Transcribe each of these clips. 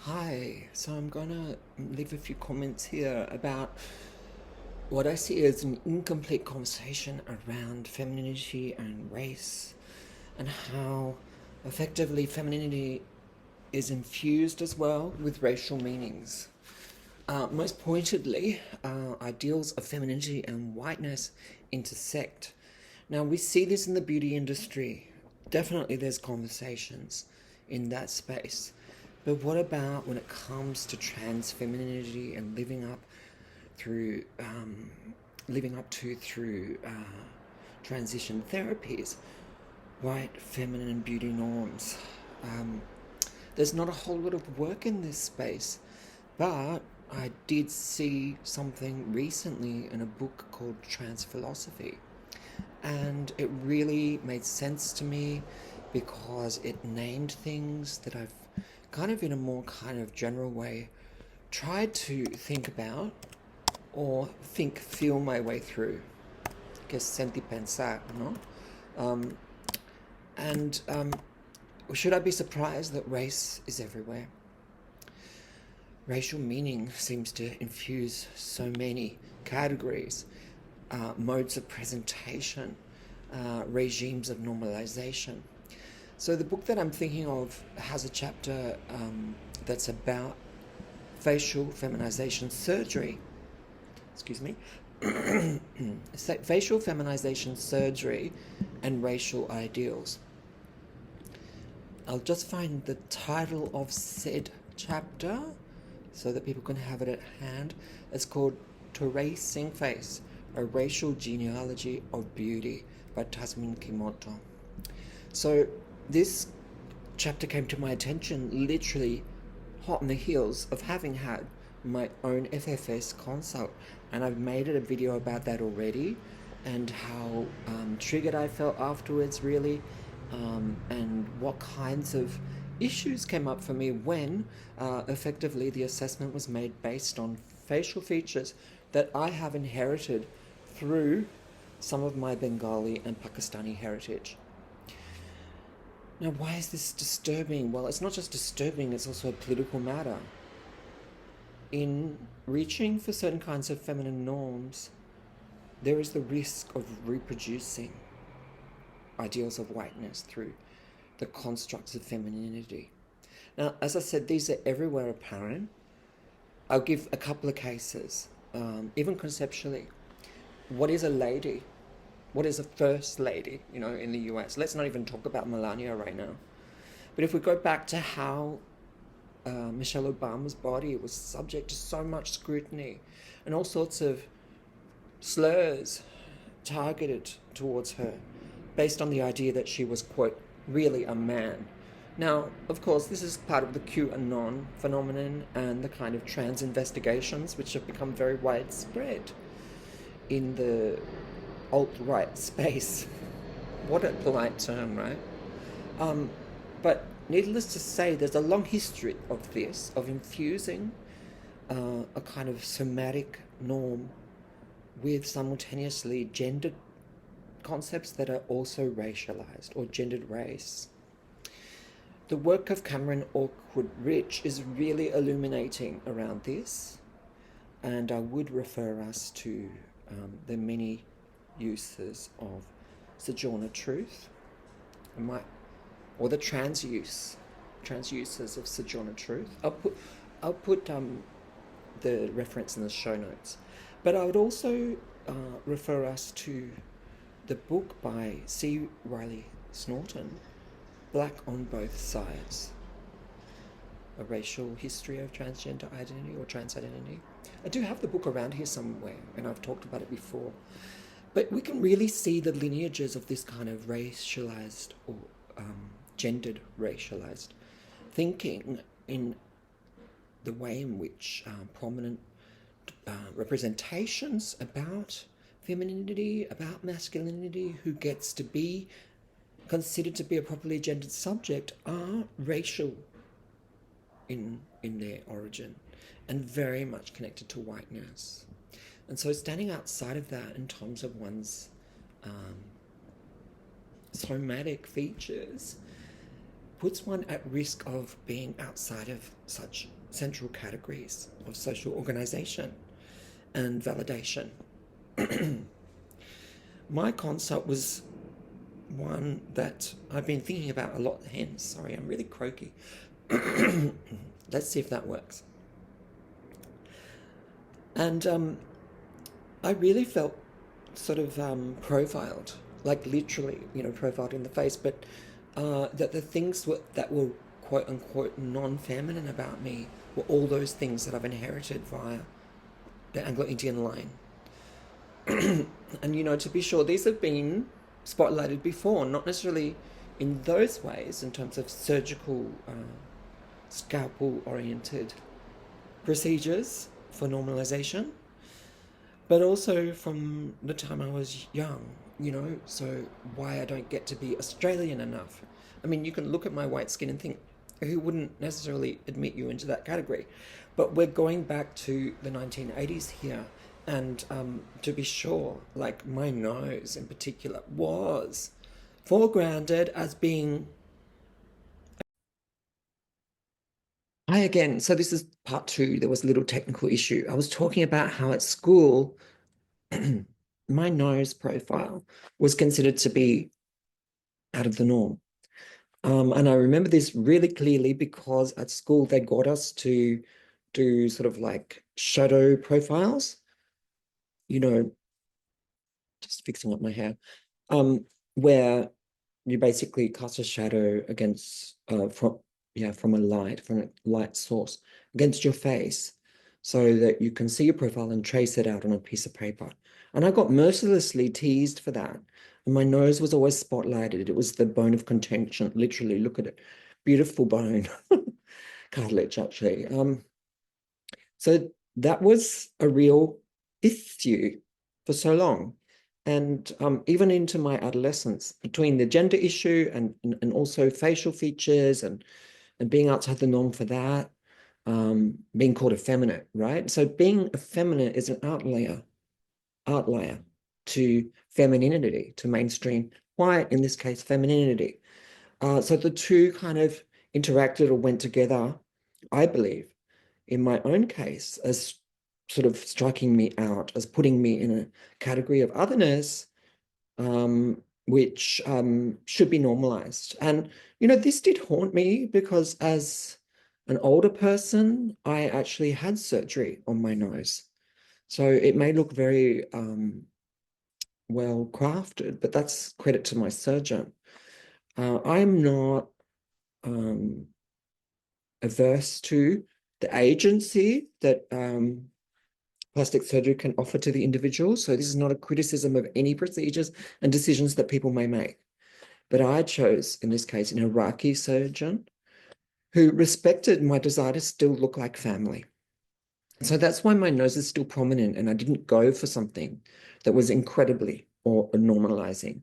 Hi, so I'm gonna leave a few comments here about what I see as an incomplete conversation around femininity and race, and how effectively femininity is infused as well with racial meanings. Most pointedly, ideals of femininity and whiteness intersect. Now, we see this in the beauty industry. Definitely, there's conversations in that space. But what about when it comes to trans femininity and through living up to through transition therapies, white feminine beauty norms? Um, there's not a whole lot of work in this space, but I did see something recently in a book called Trans Philosophy, and it really made sense to me because it named things that I've kind of in a more kind of general way tried to think about or feel my way through. Que senti pensar, no? Um, and should I be surprised that race is everywhere? Racial meaning seems to infuse so many categories, modes of presentation, regimes of normalization. So the book that I'm thinking of has a chapter that's about facial feminization surgery. Excuse me. Facial feminization surgery and racial ideals. I'll just find the title of said chapter so that people can have it at hand. It's called Tracing Face, a Racial Genealogy of Beauty by Tamsin Kimoto. So this chapter came to my attention literally hot on the heels of having had my own FFS consult, and I've made it a video about that already, and how triggered I felt afterwards, really, and what kinds of issues came up for me when effectively the assessment was made based on facial features that I have inherited through some of my Bengali and Pakistani heritage. Now, why is this disturbing? Well, it's not just disturbing, it's also a political matter. In reaching for certain kinds of feminine norms, there is the risk of reproducing ideals of whiteness through the constructs of femininity. Now, as I said, these are everywhere apparent. I'll give a couple of cases, even conceptually. What is a lady? What is a first lady, in the US? Let's not even talk about Melania right now. But if we go back to how Michelle Obama's body was subject to so much scrutiny and all sorts of slurs targeted towards her based on the idea that she was, quote, really a man. Now, of course, this is part of the QAnon phenomenon and the kind of trans investigations which have become very widespread in the alt-right space. What a polite term, right? But needless to say, there's a long history of this, of infusing a kind of somatic norm with simultaneously gendered concepts that are also racialized, or gendered race. The work of Cameron Awkward Rich is really illuminating around this, and I would refer us to the many uses of Sojourner truth, or the trans uses of Sojourner truth. I'll put the reference in the show notes, but I would also refer us to the book by C. Riley Snorton, Black on Both Sides, A Racial History of Transgender Identity or Trans Identity. I do have the book around here somewhere, and I've talked about it before. But we can really see the lineages of this kind of racialized or gendered racialized thinking in the way in which prominent representations about femininity, about masculinity, who gets to be considered to be a properly gendered subject, are racial in their origin and very much connected to whiteness. And so standing outside of that in terms of one's somatic features puts one at risk of being outside of such central categories of social organization and validation. My consult was one that I've been thinking about a lot. Hence, sorry, I'm really croaky. Let's see if that works. And I really felt sort of profiled, like literally, profiled in the face, but that the things that were quote unquote non-feminine about me were all those things that I've inherited via the Anglo-Indian line. And to be sure, these have been spotlighted before, not necessarily in those ways, in terms of surgical, scalpel oriented procedures for normalization, but also from the time I was young, so why I don't get to be Australian enough. I mean, you can look at my white skin and think, who wouldn't necessarily admit you into that category? But we're going back to the 1980s here. And to be sure, like my nose in particular was foregrounded as being. Hi again. So this is part two. There was a little technical issue. I was talking about how at school, my nose profile was considered to be out of the norm. And I remember this really clearly because at school they got us to do sort of like shadow profiles, you know, just fixing up my hair, where you basically cast a shadow against from a light source against your face so that you can see your profile and trace it out on a piece of paper. And I got mercilessly teased for that. And my nose was always spotlighted. It was the bone of contention. Literally, look at it. Beautiful bone. Cartilage, actually. So that was a real issue for so long. And even into my adolescence, between the gender issue and also facial features and being outside the norm for that, being called effeminate, right? So being effeminate is an outlier to femininity, to mainstream white, in this case, femininity. So the two kind of interacted or went together, I believe, in my own case, as sort of striking me out, as putting me in a category of otherness, which should be normalized. And, this did haunt me because as an older person, I actually had surgery on my nose. So it may look very well crafted, but that's credit to my surgeon. I'm not averse to the agency that plastic surgery can offer to the individual. So this is not a criticism of any procedures and decisions that people may make. But I chose, in this case, an Iraqi surgeon who respected my desire to still look like family. So that's why my nose is still prominent and I didn't go for something that was incredibly or normalizing,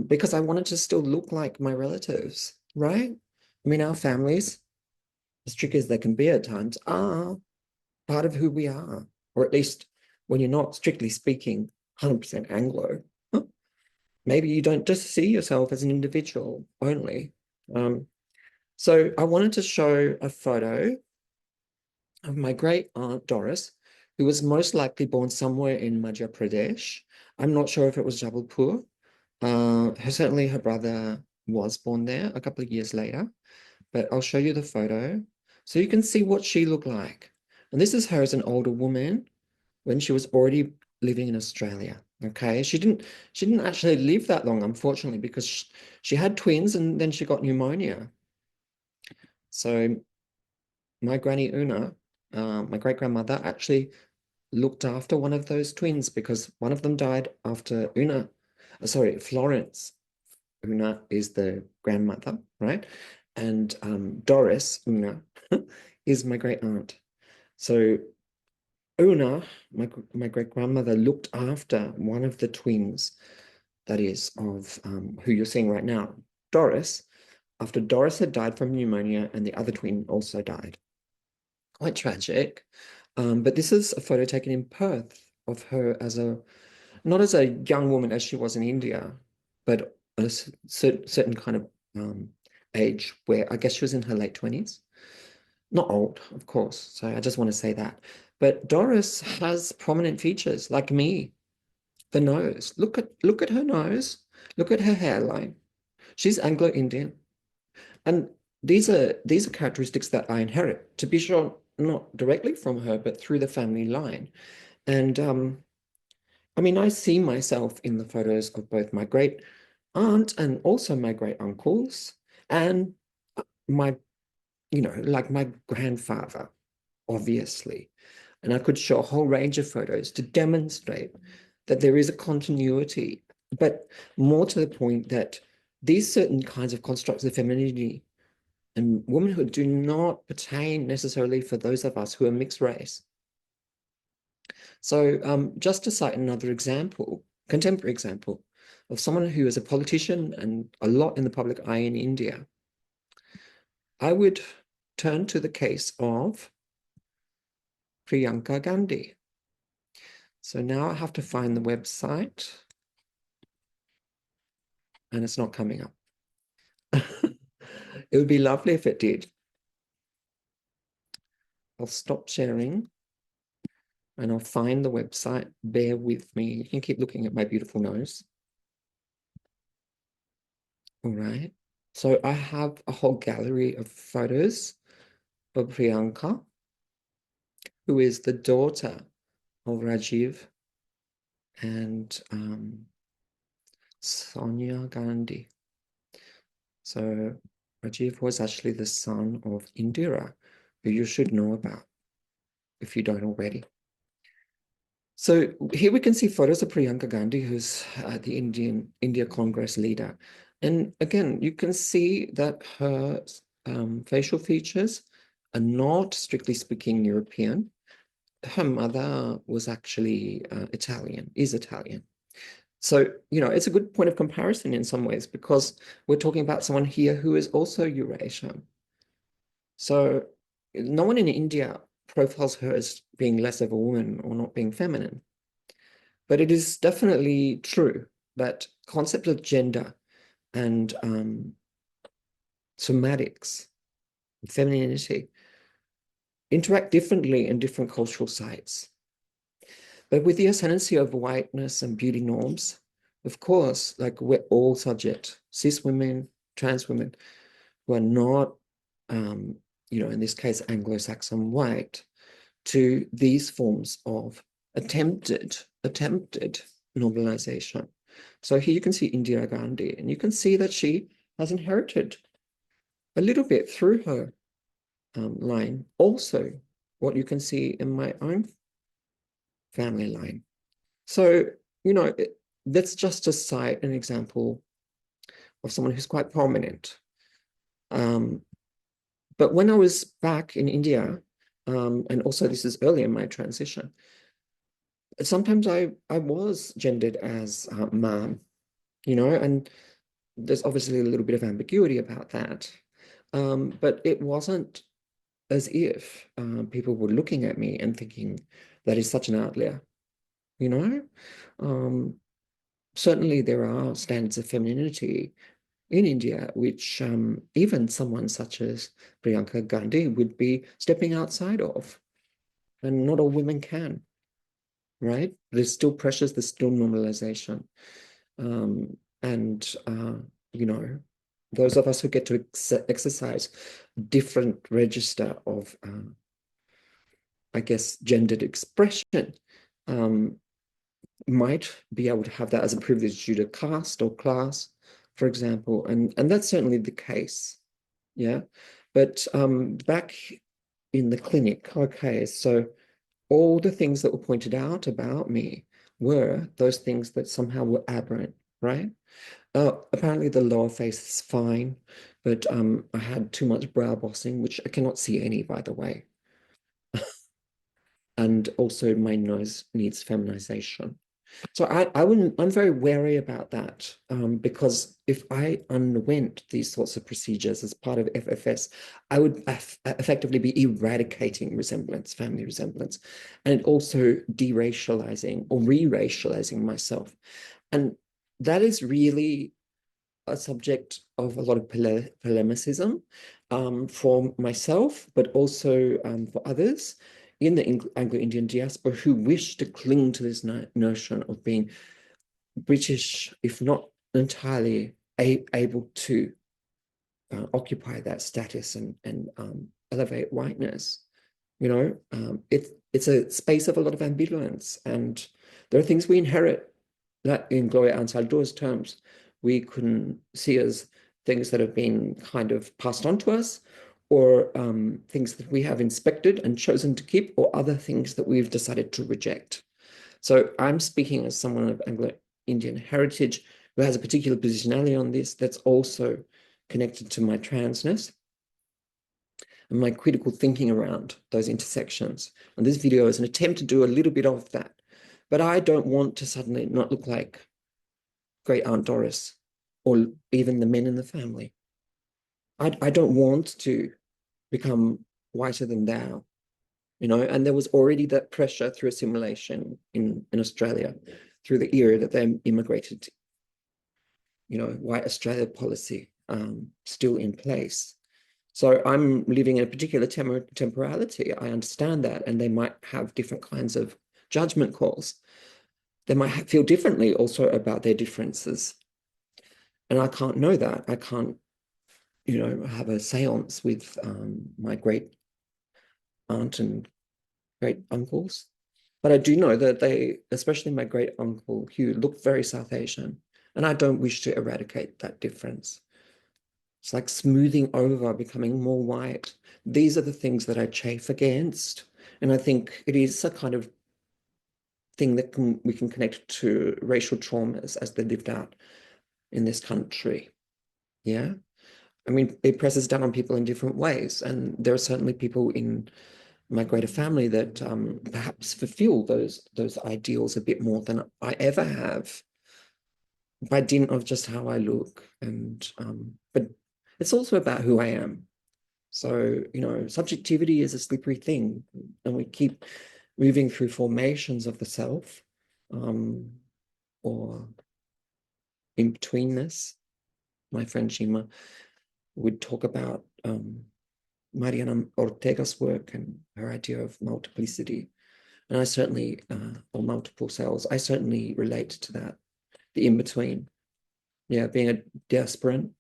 because I wanted to still look like my relatives, right? I mean, our families, as tricky as they can be at times, are part of who we are, or at least when you're not strictly speaking 100% Anglo, maybe you don't just see yourself as an individual only. So I wanted to show a photo of my great aunt Doris, who was most likely born somewhere in Madhya Pradesh. I'm not sure if it was Jabalpur. Certainly her brother was born there a couple of years later, but I'll show you the photo so you can see what she looked like. And this is her as an older woman when she was already living in Australia. Okay, she didn't actually live that long, unfortunately, because she had twins and then she got pneumonia. So my granny Una, my great grandmother, actually looked after one of those twins because one of them died after Una. Sorry, Florence. Una is the grandmother, right? And Doris, Una, is my great aunt. So Una, my great grandmother, looked after one of the twins, that is, of who you're seeing right now, Doris, after Doris had died from pneumonia and the other twin also died. Quite tragic. But this is a photo taken in Perth of her not as a young woman as she was in India, but a certain kind of age where I guess she was in her late 20s. Not old, of course. So I just want to say that. But Doris has prominent features like me. The nose. Look at her nose. Look at her hairline. She's Anglo-Indian. And these are characteristics that I inherit, to be sure, not directly from her, but through the family line. And I mean, I see myself in the photos of both my great aunt and also my great uncles and my, like my grandfather, obviously. And I could show a whole range of photos to demonstrate that there is a continuity, but more to the point that these certain kinds of constructs of femininity and womanhood do not pertain necessarily for those of us who are mixed race. So just to cite another example, contemporary example, of someone who is a politician and a lot in the public eye in India, I would turn to the case of Priyanka Gandhi. So now I have to find the website, and it's not coming up. It would be lovely if it did. I'll stop sharing and I'll find the website. Bear with me. You can keep looking at my beautiful nose. All right. So I have a whole gallery of photos of Priyanka, who is the daughter of Rajiv and Sonia Gandhi. So Rajiv was actually the son of Indira, who you should know about if you don't already. So here we can see photos of Priyanka Gandhi, who's the India Congress leader. And again, you can see that her facial features are not, strictly speaking, European. Her mother was actually is Italian. So, it's a good point of comparison in some ways because we're talking about someone here who is also Eurasian. So no one in India profiles her as being less of a woman or not being feminine. But it is definitely true that concept of gender and somatics, femininity, interact differently in different cultural sites. But with the ascendancy of whiteness and beauty norms, of course, like we're all subject, cis women, trans women, who are not, in this case, Anglo-Saxon white, to these forms of attempted normalization. So here you can see Indira Gandhi, and you can see that she has inherited a little bit through her line. Also, what you can see in my own family line. So, that's just to cite an example of someone who's quite prominent. But when I was back in India, and also this is early in my transition, sometimes I was gendered as mom, and there's obviously a little bit of ambiguity about that. But it wasn't as if people were looking at me and thinking that is such an outlier, you know? Certainly there are standards of femininity in India, which even someone such as Priyanka Gandhi would be stepping outside of, and not all women can, right? There's still pressures, there's still normalization. And those of us who get to exercise different register of, I guess, gendered expression, might be able to have that as a privilege due to caste or class, for example, and that's certainly the case, yeah. But back in the clinic, okay, so all the things that were pointed out about me were those things that somehow were aberrant, right? Apparently the lower face is fine, but I had too much brow bossing, which I cannot see any, by the way. And also my nose needs feminization. So I'm very wary about that because if I underwent these sorts of procedures as part of FFS, I would effectively be eradicating resemblance, family resemblance, and also deracializing or re-racializing myself. And that is really a subject of a lot of polemicism for myself, but also for others in the Anglo-Indian diaspora who wish to cling to this notion of being British, if not entirely able to occupy that status and elevate whiteness. You know, it's a space of a lot of ambivalence, and there are things we inherit that, in Gloria Anzaldúa's terms, we couldn't see as things that have been kind of passed on to us, or things that we have inspected and chosen to keep, or other things that we've decided to reject. So I'm speaking as someone of Anglo-Indian heritage who has a particular positionality on this that's also connected to my transness and my critical thinking around those intersections. And this video is an attempt to do a little bit of that. But I don't want to suddenly not look like Great Aunt Doris or even the men in the family. I don't want to become whiter than thou, you know, and there was already that pressure through assimilation in Australia through the era that they immigrated, you know, white Australia policy still in place. So I'm living in a particular temporality. I understand that, and they might have different kinds of judgment calls. They might feel differently also about their differences. And I can't know that. I can't, you know, have a seance with my great aunt and great uncles. But I do know that they, especially my great uncle Hugh, looked very South Asian. And I don't wish to eradicate that difference. It's like smoothing over, becoming more white. These are the things that I chafe against. And I think it is a kind of thing that we can connect to racial traumas as they're lived out in this country. Yeah. I mean, it presses down on people in different ways. And there are certainly people in my greater family that perhaps fulfill those ideals a bit more than I ever have by dint of just how I look. And but it's also about who I am. So, you know, subjectivity is a slippery thing, and we keep moving through formations of the self, or in-betweenness. My friend Shima would talk about Mariana Ortega's work and her idea of multiplicity. And I certainly, or multiple selves, I certainly relate to that, the in-between. Yeah, being a diasporan,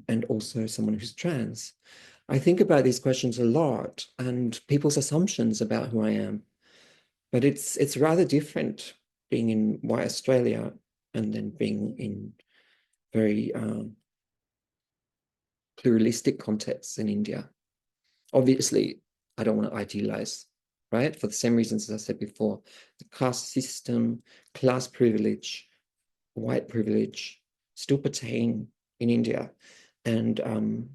and also someone who's trans. I think about these questions a lot and people's assumptions about who I am. But it's rather different being in white Australia and then being in very pluralistic contexts in India. Obviously, I don't want to idealize, right? For the same reasons as I said before, the caste system, class privilege, white privilege still pertain in India. And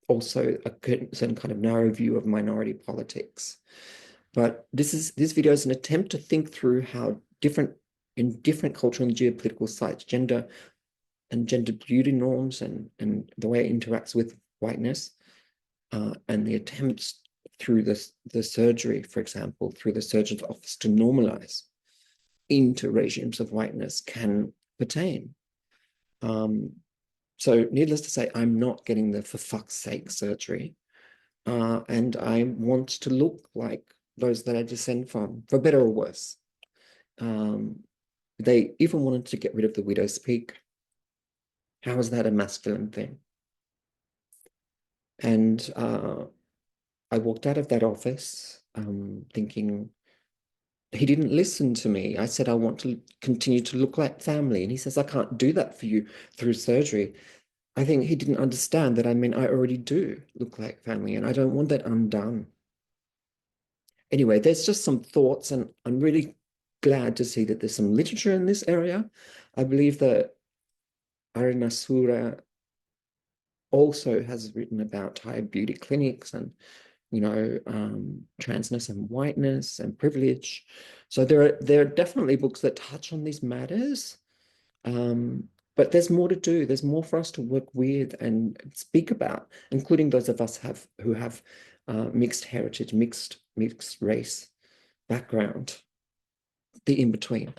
also a certain kind of narrow view of minority politics. But this video is an attempt to think through how in different cultural and geopolitical sites, gender and gender beauty norms and the way it interacts with whiteness, and the attempts through the surgery, for example, through the surgeon's office to normalize into regimes of whiteness can pertain. So needless to say, I'm not getting the for fuck's sake surgery. And I want to look like those that I descend from, for better or worse. They even wanted to get rid of the widow's peak. How is that a masculine thing? And I walked out of that office thinking, he didn't listen to me. I said, I want to continue to look like family. And he says, I can't do that for you through surgery. I think he didn't understand that I mean, I already do look like family, and I don't want that undone. Anyway, there's just some thoughts, and I'm really glad to see that there's some literature in this area. I believe that Aren also has written about Thai beauty clinics and, you know, transness and whiteness and privilege. So there are definitely books that touch on these matters. But there's more to do. There's more for us to work with and speak about, including those of us who have mixed heritage, mixed race background, the in-between.